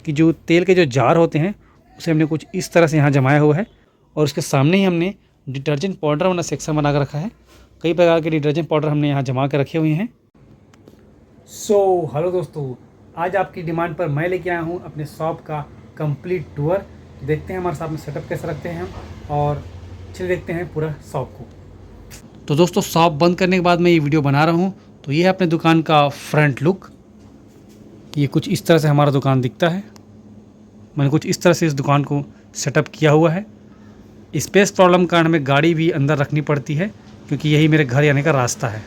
कि जो तेल के जो जार होते हैं उसे हमने कुछ इस तरह से यहाँ जमाया हुआ है और उसके सामने ही हमने डिटर्जेंट पाउडर वाला सेक्शन बना कर रखा है। कई प्रकार के डिटर्जेंट पाउडर हमने यहाँ जमा कर रखे हुए हैं। हेलो दोस्तों, आज आपकी डिमांड पर मैं लेके आया हूँ अपने शॉप का कंप्लीट टूर। देखते हैं हमारे साथ में सेटअप कैसे रखते हैं हम और चलिए देखते हैं पूरा शॉप को। तो दोस्तों, शॉप बंद करने के बाद मैं ये वीडियो बना रहा हूँ। तो ये है अपने दुकान का फ्रंट लुक। ये कुछ इस तरह से हमारा दुकान दिखता है। मैंने कुछ इस तरह से इस दुकान को सेटअप किया हुआ है। स्पेस प्रॉब्लम के कारण हमें गाड़ी भी अंदर रखनी पड़ती है क्योंकि यही मेरे घर आने का रास्ता है।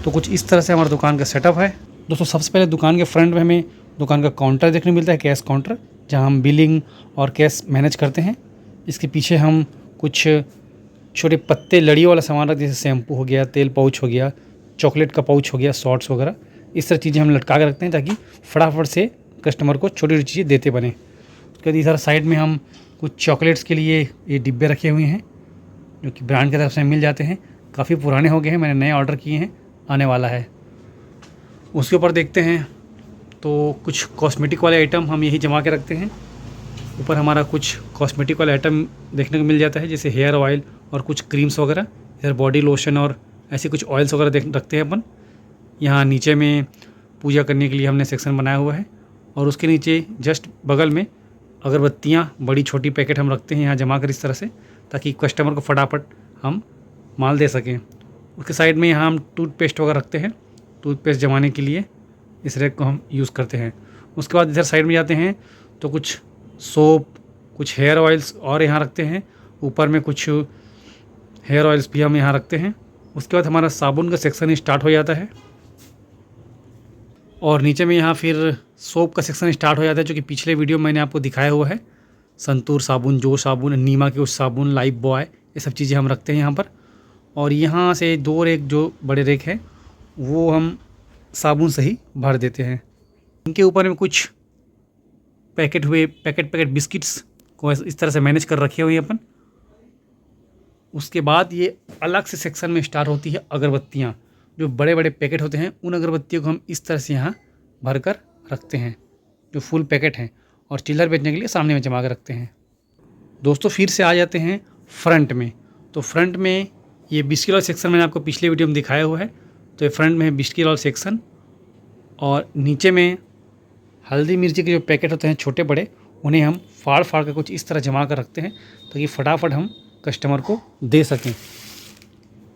तो कुछ इस तरह से हमारा दुकान का सेटअप है। दोस्तों, सबसे पहले दुकान के फ्रंट में हमें दुकान का काउंटर देखने को मिलता है, कैश काउंटर, जहां हम बिलिंग और कैश मैनेज करते हैं। इसके पीछे हम कुछ छोटे पत्ते लड़ी वाला सामान रखते हैं, जैसे शैम्पू हो गया, तेल पाउच हो गया, चॉकलेट का पाउच हो गया, शॉर्ट्स वगैरह। इस तरह चीज़ें हम लटका कर रखते हैं ताकि फटाफट से कस्टमर को छोटी छोटी चीज़ें देते बने। उसके बाद इधर साइड में हम कुछ चॉकलेट्स के लिए ये डिब्बे रखे हुए हैं जो कि ब्रांड की तरफ से मिल जाते हैं। काफ़ी पुराने हो गए हैं, मैंने नए ऑर्डर किए हैं, आने वाला है। उसके ऊपर देखते हैं तो कुछ कॉस्मेटिक वाले आइटम हम यही जमा के रखते हैं। ऊपर हमारा कुछ कॉस्मेटिक वाले आइटम देखने को मिल जाता है, जैसे हेयर ऑयल और कुछ क्रीम्स वगैरह। इधर बॉडी लोशन और ऐसे कुछ ऑयल्स वगैरह रखते हैं अपन। यहाँ नीचे में पूजा करने के लिए हमने सेक्शन बनाया हुआ है और उसके नीचे जस्ट बगल में अगरबत्तियाँ बड़ी छोटी पैकेट हम रखते हैं यहाँ जमा कर इस तरह से, ताकि कस्टमर को फटाफट हम माल दे सकें। उसके साइड में यहाँ हम टूथपेस्ट वगैरह रखते हैं, टूथपेस्ट जमाने के लिए इस रैक को हम यूज़ करते हैं। उसके बाद इधर साइड में जाते हैं तो कुछ सोप, कुछ हेयर ऑयल्स और यहाँ रखते हैं। ऊपर में कुछ हेयर ऑयल्स भी हम यहाँ रखते हैं। उसके बाद हमारा साबुन का सेक्शन स्टार्ट हो जाता है और नीचे में यहाँ फिर सोप का सेक्शन स्टार्ट हो जाता है, जो कि पिछले वीडियो में मैंने आपको दिखाया हुआ है। संतूर साबुन, जो साबुन, नीमा के उस साबुन, लाइफ बॉय, ये सब चीज़ें हम रखते हैं यहाँ पर। और यहाँ से 2 रेक जो बड़े रेक हैं वो हम साबुन से ही भर देते हैं। इनके ऊपर में कुछ पैकेट बिस्किट्स को इस तरह से मैनेज कर रखे हुए हैं अपन। उसके बाद ये अलग से सेक्शन में स्टार्ट होती है अगरबत्तियाँ। जो बड़े बड़े पैकेट होते हैं उन अगरबत्तियों को हम इस तरह से यहाँ भर कर रखते हैं, जो फुल पैकेट हैं, और चिल्लर बेचने के लिए सामने में जमा कर रखते हैं। दोस्तों, फिर से आ जाते हैं फ्रंट में। तो फ्रंट में ये बिस्किट वाला सेक्शन मैंने आपको पिछले वीडियो में दिखाया हुआ है। तो ये फ्रंट में है बिस्किट वाला सेक्शन और नीचे में हल्दी मिर्ची के जो पैकेट होते हैं छोटे बड़े, उन्हें हम फाड़ फाड़ कर कुछ इस तरह जमा कर रखते हैं ताकि फटाफट हम कस्टमर को दे सकें।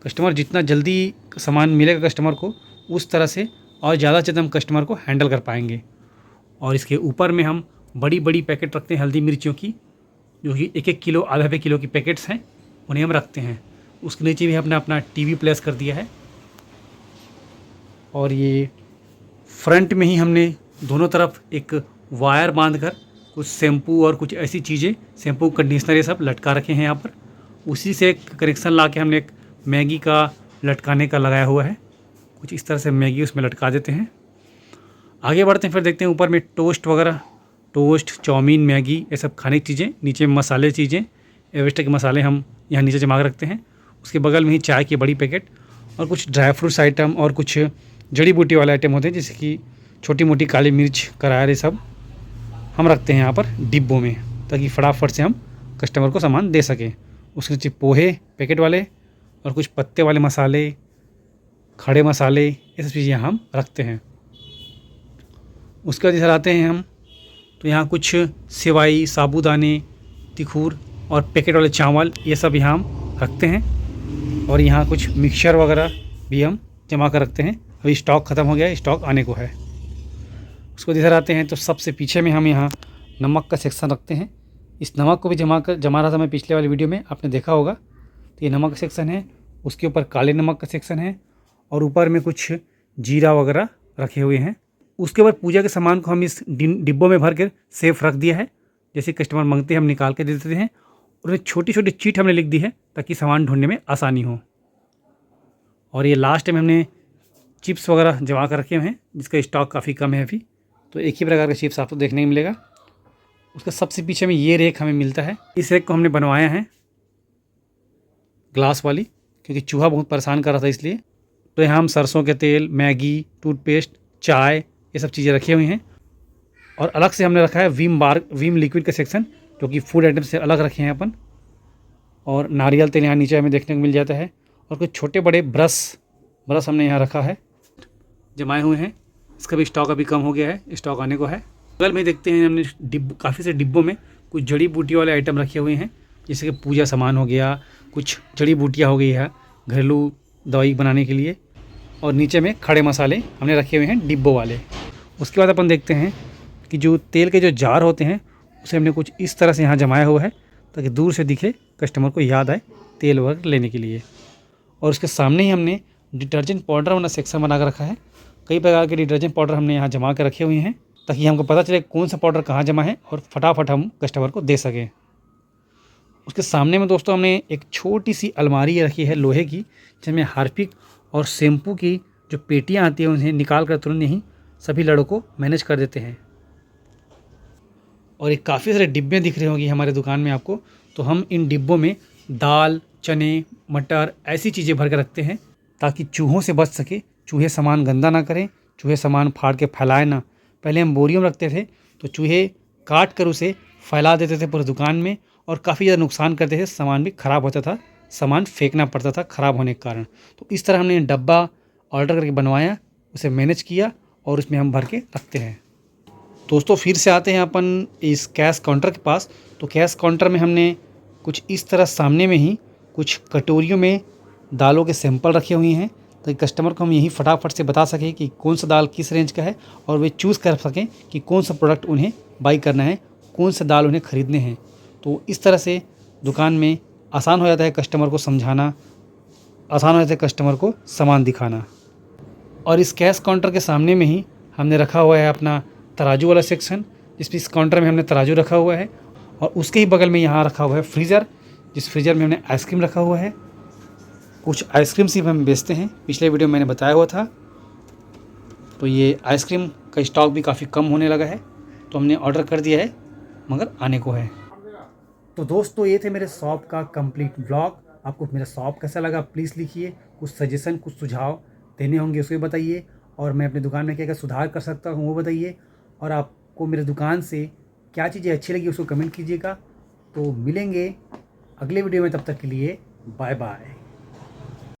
कस्टमर जितना जल्दी सामान मिलेगा कस्टमर को, उस तरह से और ज़्यादा से ज़्यादा हम कस्टमर को हैंडल कर पाएंगे। और इसके ऊपर में हम बड़ी बड़ी पैकेट रखते हैं हल्दी मिर्चियों की, जो कि 1-1 किलो, आधा किलो की पैकेट्स हैं, उन्हें हम रखते हैं। उसके नीचे भी हमने अपना टीवी प्लेस कर दिया है। और ये फ्रंट में ही हमने दोनों तरफ एक वायर बांधकर कुछ शैम्पू और कुछ ऐसी चीज़ें, शैम्पू, कंडीशनर, ये सब लटका रखे हैं यहाँ पर। उसी से एक कनेक्शन ला के हमने एक मैगी का लटकाने का लगाया हुआ है। कुछ इस तरह से मैगी उसमें लटका देते हैं। आगे बढ़ते हैं, फिर देखते हैं ऊपर में टोस्ट वगैरह, टोस्ट, चाउमीन, मैगी, ये सब खाने की चीज़ें। नीचे मसाले चीज़ें, एवेरेस्ट के मसाले हम यहाँ नीचे जमा कर रखते हैं। उसके बगल में ही चाय की बड़ी पैकेट और कुछ ड्राई फ्रूट्स आइटम और कुछ जड़ी बूटी वाले आइटम होते हैं, जैसे कि छोटी मोटी काली मिर्च, करारे, सब हम रखते हैं यहाँ पर डिब्बों में, ताकि फटाफट से हम कस्टमर को सामान दे सकें। उसके नीचे पोहे पैकेट वाले और कुछ पत्ते वाले मसाले, खड़े मसाले, ये सब चीज़ें हम रखते हैं। उसके बाद इधर आते हैं हम तो यहाँ कुछ सेवाई, साबूदाने, तिखूर और पैकेट वाले चावल, ये सब यहाँ हम रखते हैं। और यहाँ कुछ मिक्सचर वगैरह भी हम जमा कर रखते हैं। अभी स्टॉक ख़त्म हो गया है, स्टॉक आने को है। उसको इधर आते हैं तो सबसे पीछे में हम यहाँ नमक का सेक्शन रखते हैं। इस नमक को भी जमा रहा था मैं पिछले वाली वीडियो में, आपने देखा होगा। तो ये नमक का सेक्शन है, उसके ऊपर काले नमक का सेक्शन है और ऊपर में कुछ जीरा वगैरह रखे हुए हैं। उसके बाद पूजा के सामान को हम इस डिब्बों में भर कर सेफ रख दिया है। जैसे कस्टमर मांगते हैं हम निकाल के दे देते हैं। और उन्हें छोटी छोटी चीट हमने लिख दी है ताकि सामान ढूंढने में आसानी हो। और ये लास्ट में हमने चिप्स वगैरह जमा कर रखे हुए हैं, जिसका स्टॉक काफ़ी कम है अभी। तो एक ही प्रकार का चिप्स आपको देखने को मिलेगा। उसका सबसे पीछे में ये रेक हमें मिलता है। इस रेक को हमने बनवाया है ग्लास वाली, क्योंकि चूहा बहुत परेशान कर रहा था इसलिए। तो यहाँ हम सरसों के तेल, मैगी, टूथपेस्ट, चाय, ये सब चीज़ें रखी हुई हैं। और अलग से हमने रखा है वीम लिक्विड का सेक्शन, जो कि फूड आइटम से अलग रखे हैं अपन। और नारियल तेल यहाँ नीचे हमें देखने को मिल जाता है। और कुछ छोटे बड़े ब्रश हमने यहाँ रखा है, जमाए हुए हैं। इसका भी स्टॉक अभी कम हो गया है, स्टॉक आने को है। बगल में देखते हैं हमने काफ़ी से डिब्बों में कुछ जड़ी बूटी वाले आइटम रखे हुए हैं, जैसे कि पूजा सामान हो गया, कुछ जड़ी बूटियाँ हो गई है घरेलू दवाई बनाने के लिए। और नीचे में खड़े मसाले हमने रखे हुए हैं डिब्बों वाले। उसके बाद अपन देखते हैं कि जो तेल के जो जार होते हैं उसे हमने कुछ इस तरह से यहाँ जमाया हुआ है, ताकि दूर से दिखे, कस्टमर को याद आए तेल वगैरह लेने के लिए। और उसके सामने ही हमने डिटर्जेंट पाउडर वाला सेक्शन बना कर रखा है। कई प्रकार के डिटर्जेंट पाउडर हमने यहाँ जमा कर रखे हुए हैं, ताकि हमको पता चले कौन सा पाउडर कहाँ जमा है और फटाफट हम कस्टमर को दे सकें। उसके सामने में दोस्तों हमने एक छोटी सी अलमारी रखी है लोहे की, जिसमें हार्पिक और शैम्पू की जो पेटियाँ आती हैं उन्हें निकाल कर तुरंत ही सभी लड़ों को मैनेज कर देते हैं। और एक काफ़ी सारे डिब्बे दिख रहे होंगे हमारे दुकान में आपको, तो हम इन डिब्बों में दाल, चने, मटर ऐसी चीज़ें भर के रखते हैं, ताकि चूहों से बच सके। चूहे सामान गंदा ना करें, चूहे सामान फाड़ के फैलाए ना। पहले हम बोरियों में रखते थे तो चूहे काट कर उसे फैला देते थे पूरी दुकान में, और काफ़ी ज़्यादा नुकसान करते थे, सामान भी ख़राब होता था, सामान फेंकना पड़ता था ख़राब होने के कारण। तो इस तरह हमने डब्बा ऑर्डर करके बनवाया, उसे मैनेज किया और उसमें हम भर के रखते हैं। दोस्तों फिर से आते हैं अपन इस कैश काउंटर के पास। तो कैश काउंटर में हमने कुछ इस तरह सामने में ही कुछ कटोरियों में दालों के सैंपल रखे हुए हैं, ताकि कस्टमर को हम यही फटाफट से बता सकें कि कौन सा दाल किस रेंज का है, और वे चूज़ कर सकें कि कौन सा प्रोडक्ट उन्हें बाई करना है, कौन सा दाल उन्हें ख़रीदने हैं। तो इस तरह से दुकान में आसान हो जाता है कस्टमर को समझाना, आसान हो जाता है कस्टमर को सामान दिखाना। और इस कैश काउंटर के सामने में ही हमने रखा हुआ है अपना तराजू वाला सेक्शन, जिसमें इस काउंटर में हमने तराजू रखा हुआ है। और उसके ही बगल में यहाँ रखा हुआ है फ्रीज़र, जिस फ्रीज़र में हमने आइसक्रीम रखा हुआ है। कुछ आइसक्रीम सिर्फ हम बेचते हैं, पिछले वीडियो में मैंने बताया हुआ था। तो ये आइसक्रीम का स्टॉक भी काफ़ी कम होने लगा है, तो हमने ऑर्डर कर दिया है, मगर आने को है। तो दोस्तों ये थे मेरे शॉप का कंप्लीट ब्लॉग। आपको मेरा शॉप कैसा लगा प्लीज़ लिखिए, कुछ सजेशन, कुछ सुझाव देने होंगे उसको भी बताइए, और मैं अपनी दुकान में क्या क्या सुधार कर सकता हूँ वो बताइए। और आपको मेरे दुकान से क्या चीज़ें अच्छी लगी उसको कमेंट कीजिएगा। तो मिलेंगे अगले वीडियो में, तब तक के लिए बाय बाय।